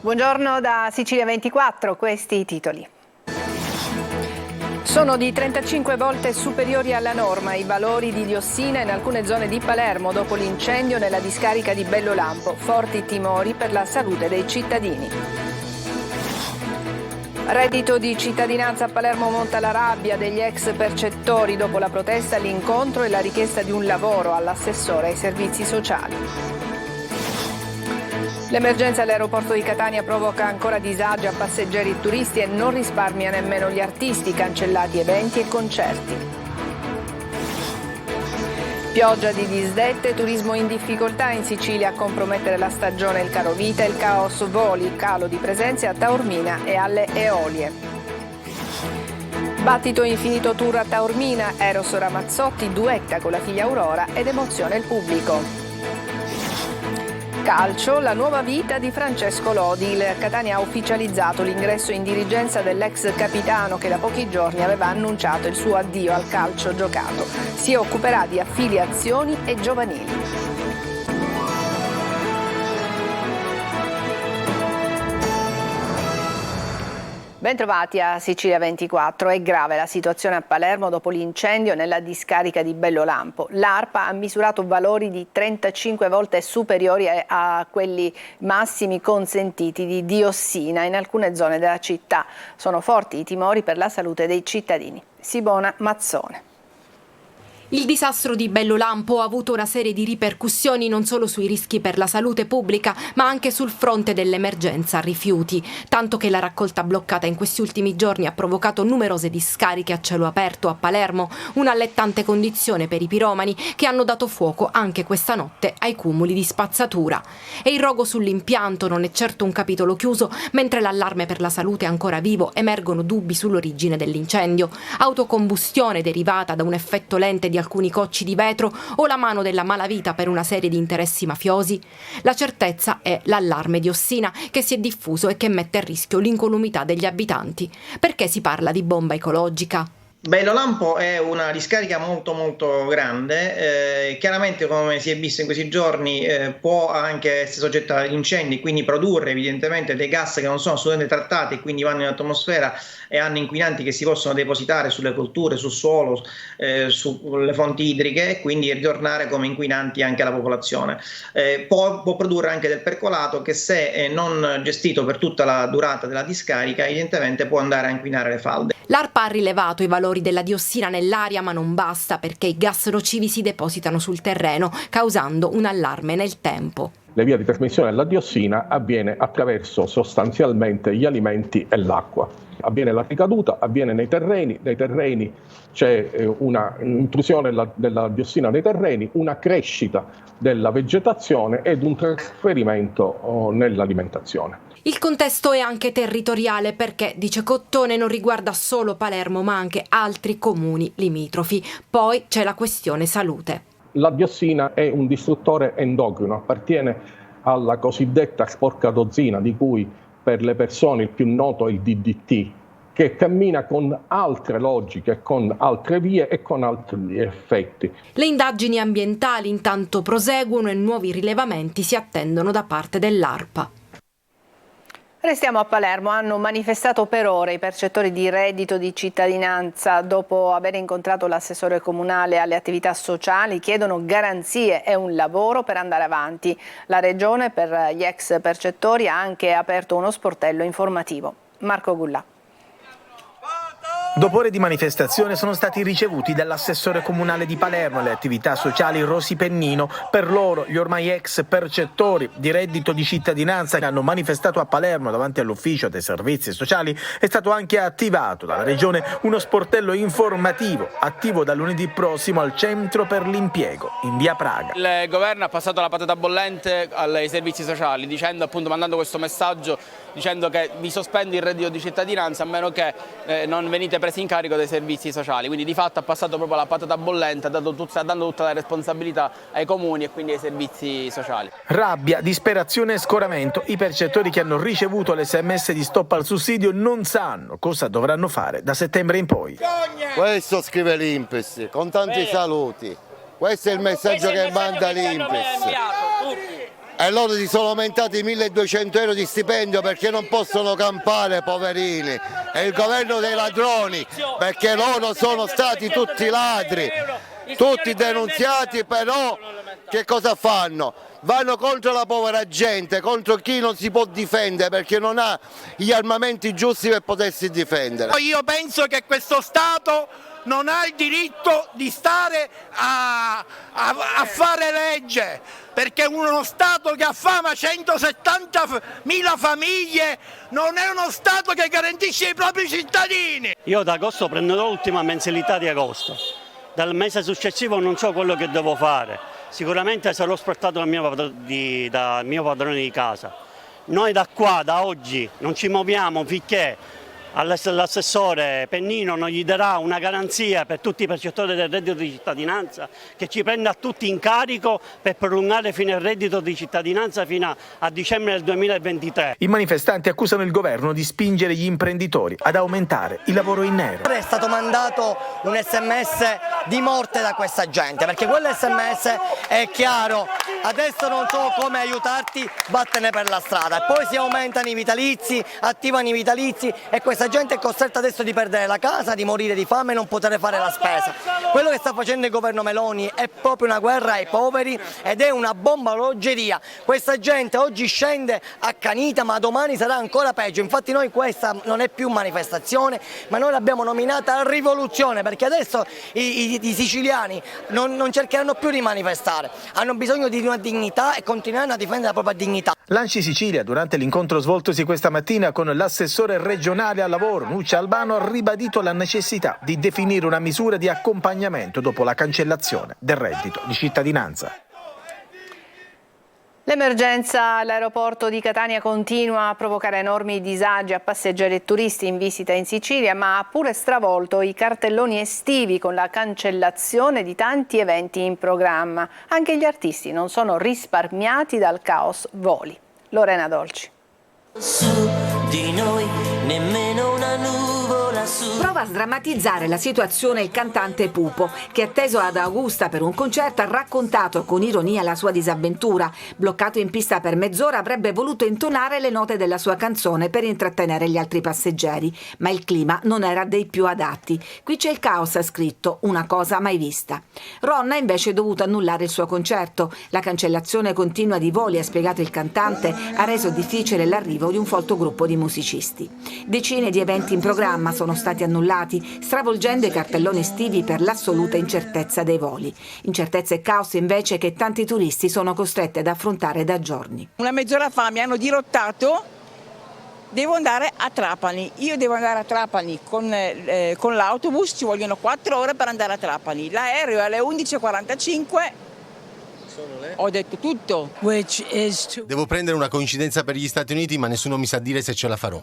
Buongiorno da Sicilia 24, questi i titoli. Sono di 35 volte superiori alla norma i valori di diossina in alcune zone di Palermo dopo l'incendio nella discarica di Bellolampo. Forti timori per la salute dei cittadini. Reddito di cittadinanza a Palermo monta la rabbia degli ex percettori dopo la protesta, l'incontro e la richiesta di un lavoro all'assessore ai servizi sociali. L'emergenza all'aeroporto di Catania provoca ancora disagi a passeggeri e turisti e non risparmia nemmeno gli artisti, cancellati eventi e concerti. Pioggia di disdette, turismo in difficoltà in Sicilia a compromettere la stagione, il caro vita e il caos voli, calo di presenze a Taormina e alle Eolie. Battito infinito tour a Taormina, Eros Ramazzotti duetta con la figlia Aurora ed emoziona il pubblico. Calcio, la nuova vita di Francesco Lodi. Il Catania ha ufficializzato l'ingresso in dirigenza dell'ex capitano che da pochi giorni aveva annunciato il suo addio al calcio giocato. Si occuperà di affiliazioni e giovanili. Bentrovati a Sicilia 24. È grave la situazione a Palermo dopo l'incendio nella discarica di Bellolampo. L'ARPA ha misurato valori di 35 volte superiori a quelli massimi consentiti di diossina in alcune zone della città. Sono forti i timori per la salute dei cittadini. Sibona Mazzone. Il disastro di Bellolampo ha avuto una serie di ripercussioni non solo sui rischi per la salute pubblica, ma anche sul fronte dell'emergenza rifiuti, tanto che la raccolta bloccata in questi ultimi giorni ha provocato numerose discariche a cielo aperto a Palermo, un'allettante condizione per i piromani che hanno dato fuoco anche questa notte ai cumuli di spazzatura. E il rogo sull'impianto non è certo un capitolo chiuso, mentre l'allarme per la salute è ancora vivo, emergono dubbi sull'origine dell'incendio. Autocombustione derivata da un effetto lente di alcuni cocci di vetro o la mano della malavita per una serie di interessi mafiosi? La certezza è l'allarme diossina che si è diffuso e che mette a rischio l'incolumità degli abitanti. Perché si parla di bomba ecologica? Bellolampo è una discarica molto grande, chiaramente come si è visto in questi giorni può anche essere soggetta agli incendi, quindi produrre evidentemente dei gas che non sono assolutamente trattati e quindi vanno in atmosfera e hanno inquinanti che si possono depositare sulle colture, sul suolo, sulle fonti idriche e quindi ritornare come inquinanti anche alla popolazione. Può produrre anche del percolato che se non gestito per tutta la durata della discarica evidentemente può andare a inquinare le falde. L'ARPA ha rilevato i valori della diossina nell'aria, ma non basta perché i gas nocivi si depositano sul terreno, causando un allarme nel tempo. La via di trasmissione della diossina avviene attraverso sostanzialmente gli alimenti e l'acqua. Avviene la ricaduta, avviene nei terreni c'è una intrusione della diossina nei terreni, una crescita della vegetazione ed un trasferimento nell'alimentazione. Il contesto è anche territoriale perché, dice Cottone, non riguarda solo Palermo ma anche altri comuni limitrofi. Poi c'è la questione salute. La diossina è un distruttore endocrino, appartiene alla cosiddetta sporca dozzina, di cui per le persone il più noto è il DDT, che cammina con altre logiche, con altre vie e con altri effetti. Le indagini ambientali intanto proseguono e nuovi rilevamenti si attendono da parte dell'ARPA. Restiamo a Palermo, hanno manifestato per ore i percettori di reddito di cittadinanza dopo aver incontrato l'assessore comunale alle attività sociali, chiedono garanzie e un lavoro per andare avanti. La Regione per gli ex percettori ha anche aperto uno sportello informativo. Marco Gullà. Dopo ore di manifestazione sono stati ricevuti dall'assessore comunale di Palermo alle attività sociali Rosi Pennino. Per loro, gli ormai ex percettori di reddito di cittadinanza che hanno manifestato a Palermo davanti all'ufficio dei servizi sociali, è stato anche attivato dalla Regione uno sportello informativo attivo da lunedì prossimo al Centro per l'Impiego in via Praga. Il governo ha passato la patata bollente ai servizi sociali dicendo, appunto, mandando questo messaggio dicendo che vi sospende il reddito di cittadinanza a meno che non venite presi in carico dei servizi sociali, quindi di fatto ha passato proprio la patata bollente, dando tutta la responsabilità ai comuni e quindi ai servizi sociali. Rabbia, disperazione e scoramento. I percettori che hanno ricevuto l'SMS di stop al sussidio non sanno cosa dovranno fare da settembre in poi. Questo scrive l'INPS, con tanti saluti. Questo è il messaggio che manda l'INPS. e loro si sono aumentati 1.200 euro di stipendio perché non possono campare, poverini. È il governo dei ladroni, perché loro sono stati tutti ladri, tutti denunziati, però che cosa fanno? Vanno contro la povera gente, contro chi non si può difendere perché non ha gli armamenti giusti per potersi difendere. Io penso che questo Stato non ha il diritto di stare a fare legge, perché uno Stato che affama 170.000 famiglie non è uno Stato che garantisce i propri cittadini. Io ad agosto prenderò l'ultima mensilità di agosto, dal mese successivo non so quello che devo fare. Sicuramente sarò sportato dal mio padrone di casa. Noi da qua, da oggi, non ci muoviamo finché l'assessore Pennino non gli darà una garanzia per tutti i percettori del reddito di cittadinanza, che ci prenda tutti in carico per prolungare fino al reddito di cittadinanza fino a dicembre del 2023. I manifestanti accusano il governo di spingere gli imprenditori ad aumentare il lavoro in nero. È stato mandato un SMS di morte da questa gente, perché quell'SMS è chiaro, adesso non so come aiutarti, vattene per la strada. E poi si aumentano i vitalizi, attivano i vitalizi e questa gente è costretta adesso di perdere la casa, di morire di fame e non poter fare la spesa. Quello che sta facendo il governo Meloni è proprio una guerra ai poveri ed è una bomba orologeria. Questa gente oggi scende accanita, ma domani sarà ancora peggio. Infatti noi questa non è più manifestazione, ma noi l'abbiamo nominata rivoluzione, perché adesso i siciliani non cercheranno più di manifestare, hanno bisogno di una dignità e continueranno a difendere la propria dignità. L'Anci Sicilia, durante l'incontro svoltosi questa mattina con l'assessore regionale al lavoro Nuccia Albano, ha ribadito la necessità di definire una misura di accompagnamento dopo la cancellazione del reddito di cittadinanza. L'emergenza all'aeroporto di Catania continua a provocare enormi disagi a passeggeri e turisti in visita in Sicilia, ma ha pure stravolto i cartelloni estivi con la cancellazione di tanti eventi in programma. Anche gli artisti non sono risparmiati dal caos voli. Lorena Dolci. Su di noi nemmeno una nuvola su. Prova a sdrammatizzare la situazione il cantante Pupo, che atteso ad Augusta per un concerto ha raccontato con ironia la sua disavventura. Bloccato in pista per mezz'ora avrebbe voluto intonare le note della sua canzone per intrattenere gli altri passeggeri, ma il clima non era dei più adatti. Qui c'è il caos, ha scritto, una cosa mai vista. Ron ha invece dovuto annullare il suo concerto. La cancellazione continua di voli, ha spiegato il cantante, ha reso difficile l'arrivo di un folto gruppo di musicisti. Decine di eventi in programma sono stati annullati, stravolgendo i cartelloni estivi per l'assoluta incertezza dei voli. Incertezza e caos invece che tanti turisti sono costretti ad affrontare da giorni. Una mezz'ora fa mi hanno dirottato, devo andare a Trapani. Io devo andare a Trapani con l'autobus, ci vogliono 4 ore per andare a Trapani. L'aereo è alle 11:45. Ho detto tutto. Devo prendere una coincidenza per gli Stati Uniti, ma nessuno mi sa dire se ce la farò.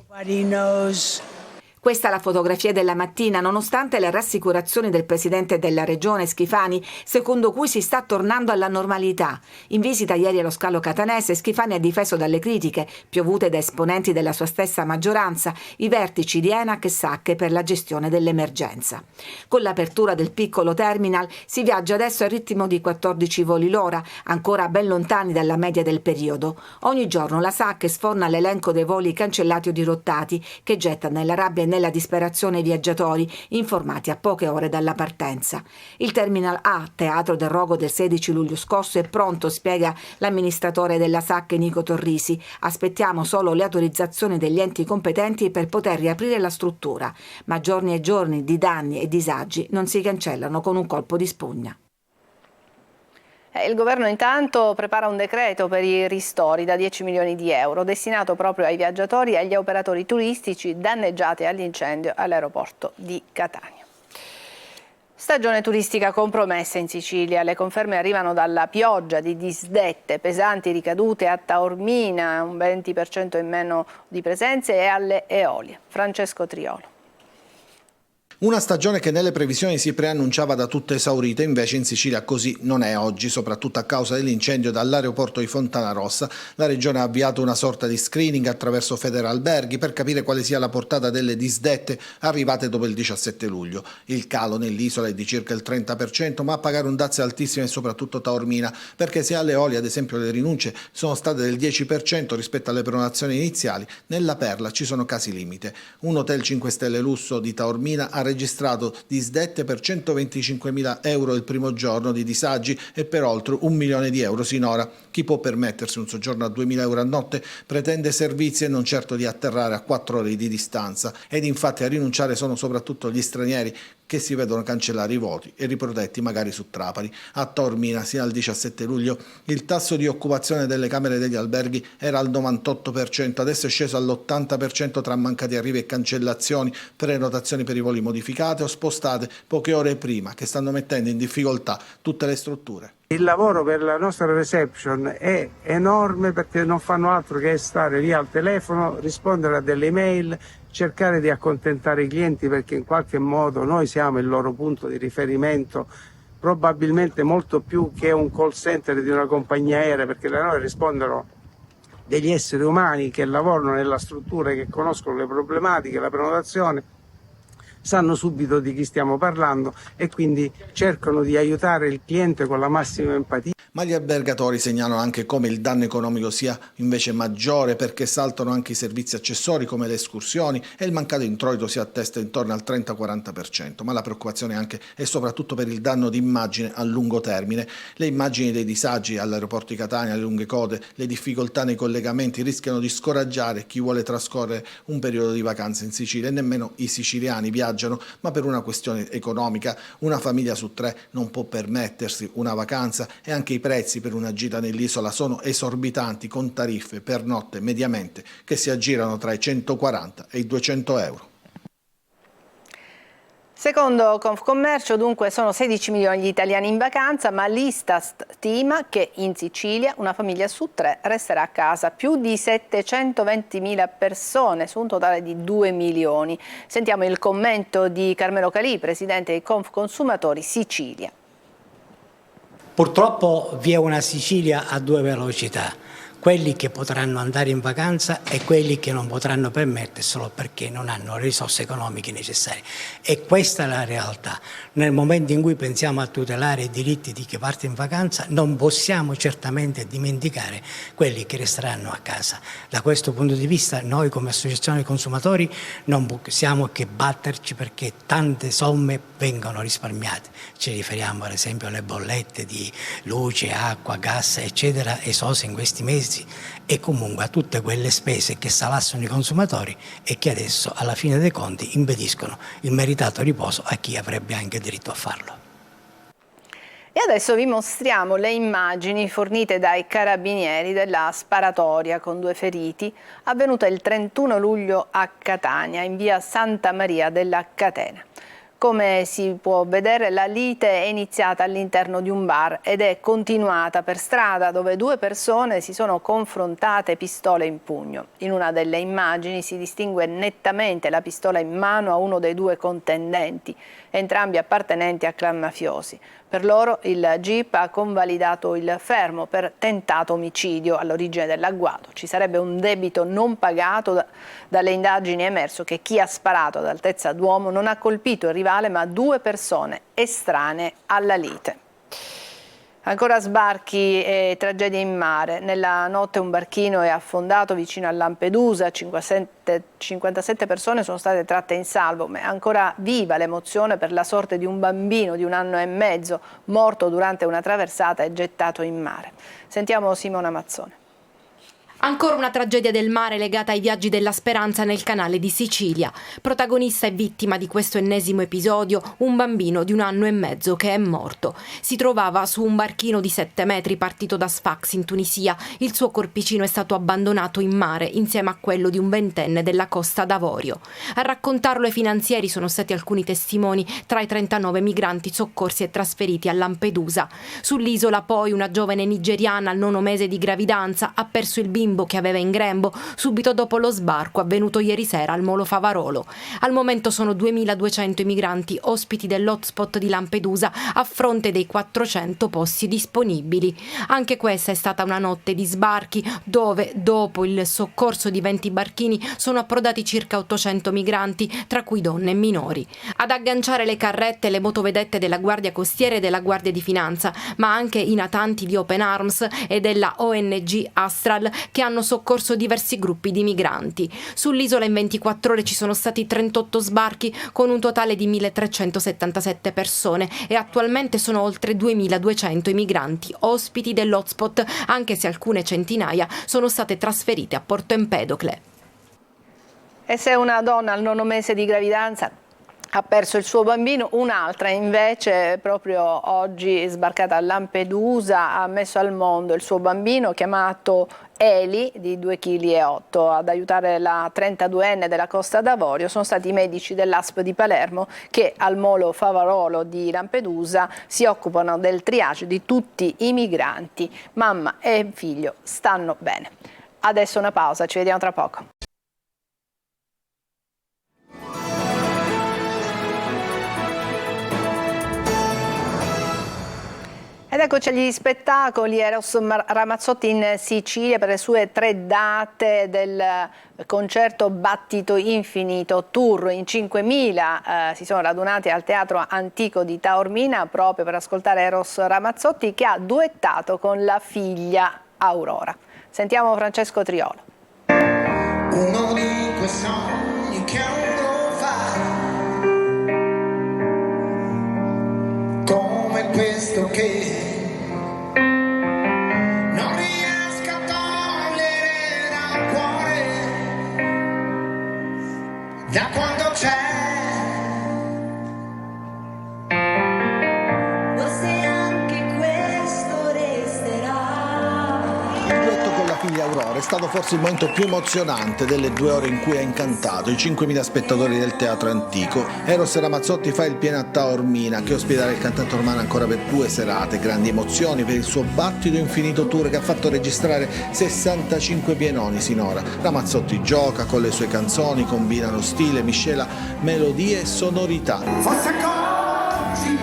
Questa è la fotografia della mattina, nonostante le rassicurazioni del presidente della regione Schifani, secondo cui si sta tornando alla normalità. In visita ieri allo scalo catanese, Schifani ha difeso dalle critiche, piovute da esponenti della sua stessa maggioranza, i vertici di ENAC e SACE per la gestione dell'emergenza. Con l'apertura del piccolo terminal si viaggia adesso al ritmo di 14 voli l'ora, ancora ben lontani dalla media del periodo. Ogni giorno la SACE sforna l'elenco dei voli cancellati o dirottati, che getta nella rabbia e nella disperazione i viaggiatori informati a poche ore dalla partenza. Il Terminal A, teatro del rogo del 16 luglio scorso, è pronto, spiega l'amministratore della SACE Nico Torrisi. Aspettiamo solo le autorizzazioni degli enti competenti per poter riaprire la struttura, ma giorni e giorni di danni e disagi non si cancellano con un colpo di spugna. Il governo intanto prepara un decreto per i ristori da 10 milioni di euro destinato proprio ai viaggiatori e agli operatori turistici danneggiati all'incendio all'aeroporto di Catania. Stagione turistica compromessa in Sicilia, le conferme arrivano dalla pioggia di disdette, pesanti ricadute a Taormina, un 20% in meno di presenze, e alle Eolie. Francesco Triolo. Una stagione che nelle previsioni si preannunciava da tutto esaurita, invece in Sicilia così non è oggi, soprattutto a causa dell'incendio dall'aeroporto di Fontanarossa. La Regione ha avviato una sorta di screening attraverso Federalberghi per capire quale sia la portata delle disdette arrivate dopo il 17 luglio. Il calo nell'isola è di circa il 30%, ma a pagare un dazio altissimo è soprattutto Taormina, perché se alle Eolie ad esempio le rinunce sono state del 10% rispetto alle prenotazioni iniziali, nella Perla ci sono casi limite. Un hotel 5 stelle lusso di Taormina ha registrato disdette per 125.000 euro il primo giorno di disagi e per oltre 1 milione di euro sinora. Chi può permettersi un soggiorno a 2.000 euro a notte pretende servizi e non certo di atterrare a 4 ore di distanza. Ed infatti a rinunciare sono soprattutto gli stranieri che si vedono cancellare i voti e riprodetti magari su Trapani. A Taormina, sino al 17 luglio, il tasso di occupazione delle camere degli alberghi era al 98%, adesso è sceso all'80% tra mancati arrivi e cancellazioni, prenotazioni per i voli modificate o spostate poche ore prima, che stanno mettendo in difficoltà tutte le strutture. Il lavoro per la nostra reception è enorme perché non fanno altro che stare lì al telefono, rispondere a delle email, cercare di accontentare i clienti perché in qualche modo noi siamo il loro punto di riferimento, probabilmente molto più che un call center di una compagnia aerea, perché da noi rispondono degli esseri umani che lavorano nella struttura, che conoscono le problematiche, la prenotazione, sanno subito di chi stiamo parlando e quindi cercano di aiutare il cliente con la massima empatia. Ma gli albergatori segnalano anche come il danno economico sia invece maggiore, perché saltano anche i servizi accessori come le escursioni e il mancato introito si attesta intorno al 30-40%. Ma la preoccupazione anche e soprattutto per il danno di immagine a lungo termine. Le immagini dei disagi all'aeroporto di Catania, le lunghe code, le difficoltà nei collegamenti rischiano di scoraggiare chi vuole trascorrere un periodo di vacanza in Sicilia, e nemmeno i siciliani viaggiano, ma per una questione economica. Una famiglia su 3 non può permettersi una vacanza e anche i prezzi per una gita nell'isola sono esorbitanti, con tariffe per notte mediamente che si aggirano tra i 140 e i 200 euro. Secondo Confcommercio dunque sono 16 milioni gli italiani in vacanza, ma l'Istat stima che in Sicilia una famiglia su 3 resterà a casa, più di 720.000 persone su un totale di 2 milioni. Sentiamo il commento di Carmelo Calì, presidente di Confconsumatori Sicilia. Purtroppo vi è una Sicilia a 2 velocità, quelli che potranno andare in vacanza e quelli che non potranno permetterselo perché non hanno le risorse economiche necessarie. E questa è la realtà. Nel momento in cui pensiamo a tutelare i diritti di chi parte in vacanza, non possiamo certamente dimenticare quelli che resteranno a casa. Da questo punto di vista noi come associazione dei consumatori non possiamo che batterci perché tante somme vengono risparmiate. Ci riferiamo ad esempio alle bollette di luce, acqua, gas, eccetera, esose in questi mesi, e comunque a tutte quelle spese che salassano i consumatori e che adesso alla fine dei conti impediscono il meritato riposo a chi avrebbe anche diritto a farlo. E adesso vi mostriamo le immagini fornite dai carabinieri della sparatoria con 2 feriti avvenuta il 31 luglio a Catania, in via Santa Maria della Catena. Come si può vedere, la lite è iniziata all'interno di un bar ed è continuata per strada, dove 2 persone si sono confrontate pistole in pugno. In una delle immagini si distingue nettamente la pistola in mano a uno dei 2 contendenti, entrambi appartenenti a clan mafiosi. Per loro il GIP ha convalidato il fermo per tentato omicidio. All'origine dell'agguato ci sarebbe un debito non pagato. Dalle indagini è emerso che chi ha sparato ad altezza d'uomo non ha colpito il rivale, ma 2 persone estranee alla lite. Ancora sbarchi e tragedie in mare. Nella notte un barchino è affondato vicino a Lampedusa, 57 persone sono state tratte in salvo, ma è ancora viva l'emozione per la sorte di un bambino di 1 anno e mezzo, morto durante una traversata e gettato in mare. Sentiamo Simona Mazzone. Ancora una tragedia del mare legata ai viaggi della speranza nel canale di Sicilia. Protagonista e vittima di questo ennesimo episodio, un bambino di 1 anno e mezzo che è morto. Si trovava su un barchino di 7 metri partito da Sfax in Tunisia. Il suo corpicino è stato abbandonato in mare insieme a quello di un 20enne della Costa d'Avorio. A raccontarlo ai finanzieri sono stati alcuni testimoni tra i 39 migranti soccorsi e trasferiti a Lampedusa. Sull'isola poi una giovane nigeriana al 9° mese di gravidanza ha perso il bimbo bimbo che aveva in grembo subito dopo lo sbarco avvenuto ieri sera al Molo Favarolo. Al momento sono 2.200 i migranti ospiti dell'hotspot di Lampedusa a fronte dei 400 posti disponibili. Anche questa è stata una notte di sbarchi dove, dopo il soccorso di 20 barchini, sono approdati circa 800 migranti, tra cui donne e minori. Ad agganciare le carrette le motovedette della Guardia Costiera e della Guardia di Finanza, ma anche i natanti di Open Arms e della ONG Astral che hanno soccorso diversi gruppi di migranti. Sull'isola in 24 ore ci sono stati 38 sbarchi con un totale di 1.377 persone e attualmente sono oltre 2.200 i migranti ospiti dell'hotspot, anche se alcune centinaia sono state trasferite a Porto Empedocle. E se una donna al 9° mese di gravidanza ha perso il suo bambino, un'altra invece proprio oggi sbarcata a Lampedusa ha messo al mondo il suo bambino chiamato Eli di 2,8 kg. Ad aiutare la 32enne della Costa d'Avorio sono stati i medici dell'ASP di Palermo che al Molo Favarolo di Lampedusa si occupano del triage di tutti i migranti. Mamma e figlio stanno bene. Adesso una pausa, ci vediamo tra poco. Ed eccoci agli spettacoli. Eros Ramazzotti in Sicilia per le sue 3 date del concerto Battito Infinito Tour. In 5.000 si sono radunati al Teatro Antico di Taormina proprio per ascoltare Eros Ramazzotti, che ha duettato con la figlia Aurora. Sentiamo Francesco Triolo. Uno di quei sogni che uno fa, come questo che non riesco a togliere dal cuore, da quando c'è. Forse anche questo resterà. Il duetto con la figlia Aurora è stato forse il momento più emozionante delle 2 ore in cui ha incantato i 5.000 spettatori del Teatro Antico. Eros Ramazzotti fa il pieno a Taormina, che ospiterà il cantante romano ancora per 2 serate. Grandi emozioni per il suo Battito Infinito Tour che ha fatto registrare 65 pienoni sinora. Ramazzotti gioca con le sue canzoni, combinano stile, miscela melodie e sonorità. Forse così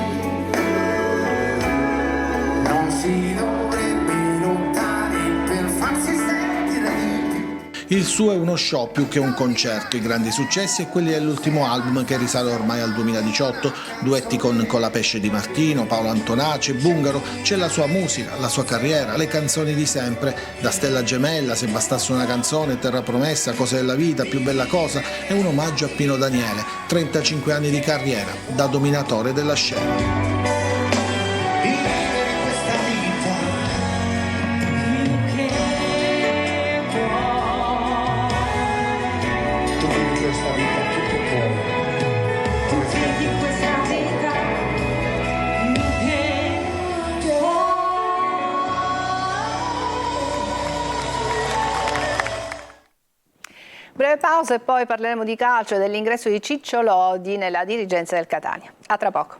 non si dovrebbe lottare per farsi sentire di più. Il suo è uno show più che un concerto, i grandi successi e quelli dell'ultimo album che risale ormai al 2018, duetti con Colapesce Di Martino, Paolo Antonaci, Bungaro. C'è la sua musica, la sua carriera, le canzoni di sempre, da Stella Gemella, Se bastasse una canzone, Terra Promessa, Cose della vita, Più bella cosa, è un omaggio a Pino Daniele, 35 anni di carriera, da dominatore della scena. Breve pausa e poi parleremo di calcio e dell'ingresso di Ciccio Lodi nella dirigenza del Catania. A tra poco.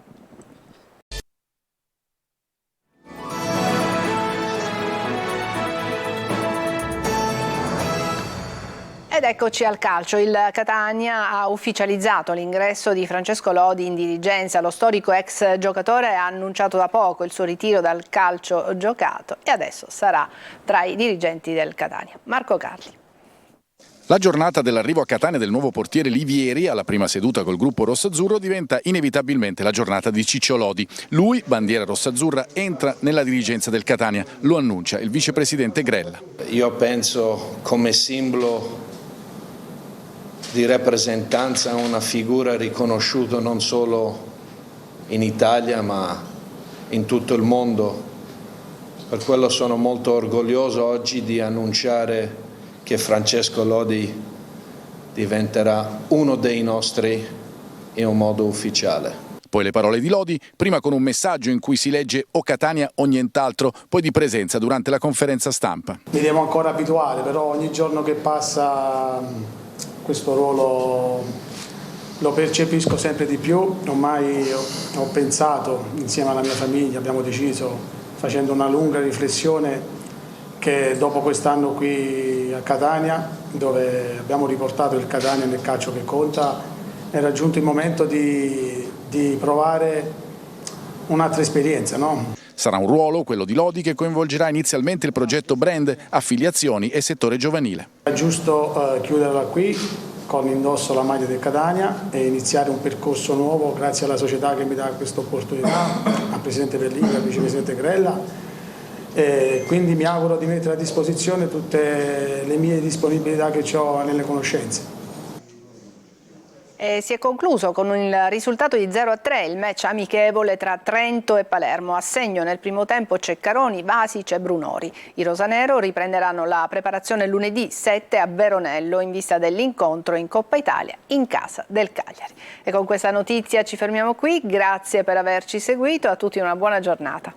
Ed eccoci al calcio. Il Catania ha ufficializzato l'ingresso di Francesco Lodi in dirigenza. Lo storico ex giocatore ha annunciato da poco il suo ritiro dal calcio giocato e adesso sarà tra i dirigenti del Catania. Marco Carli. La giornata dell'arrivo a Catania del nuovo portiere Livieri alla prima seduta col gruppo rossazzurro diventa inevitabilmente la giornata di Ciccio Lodi. Lui, bandiera rossazzurra, entra nella dirigenza del Catania, lo annuncia il vicepresidente Grella. Io penso come simbolo di rappresentanza una figura riconosciuta non solo in Italia ma in tutto il mondo. Per quello sono molto orgoglioso oggi di annunciare che Francesco Lodi diventerà uno dei nostri in un modo ufficiale. Poi le parole di Lodi, prima con un messaggio in cui si legge o Catania o nient'altro, poi di presenza durante la conferenza stampa. Mi devo ancora abituare, però ogni giorno che passa questo ruolo lo percepisco sempre di più. Ormai ho pensato insieme alla mia famiglia, abbiamo deciso, facendo una lunga riflessione, che dopo quest'anno qui a Catania, dove abbiamo riportato il Catania nel calcio che conta, era giunto il momento di provare un'altra esperienza, no? Sarà un ruolo, quello di Lodi, che coinvolgerà inizialmente il progetto brand, affiliazioni e settore giovanile. È giusto chiuderla qui con indosso la maglia del Catania e iniziare un percorso nuovo grazie alla società che mi dà questa opportunità, al Presidente Berlini, al Vicepresidente Grella. E quindi mi auguro di mettere a disposizione tutte le mie disponibilità che ho nelle conoscenze. E si è concluso con il risultato di 0-3 il match amichevole tra Trento e Palermo. A segno nel primo tempo Ceccaroni, Vasic e Brunori. I rosanero riprenderanno la preparazione lunedì 7 a Veronello in vista dell'incontro in Coppa Italia in casa del Cagliari. E con questa notizia ci fermiamo qui, grazie per averci seguito, a tutti una buona giornata.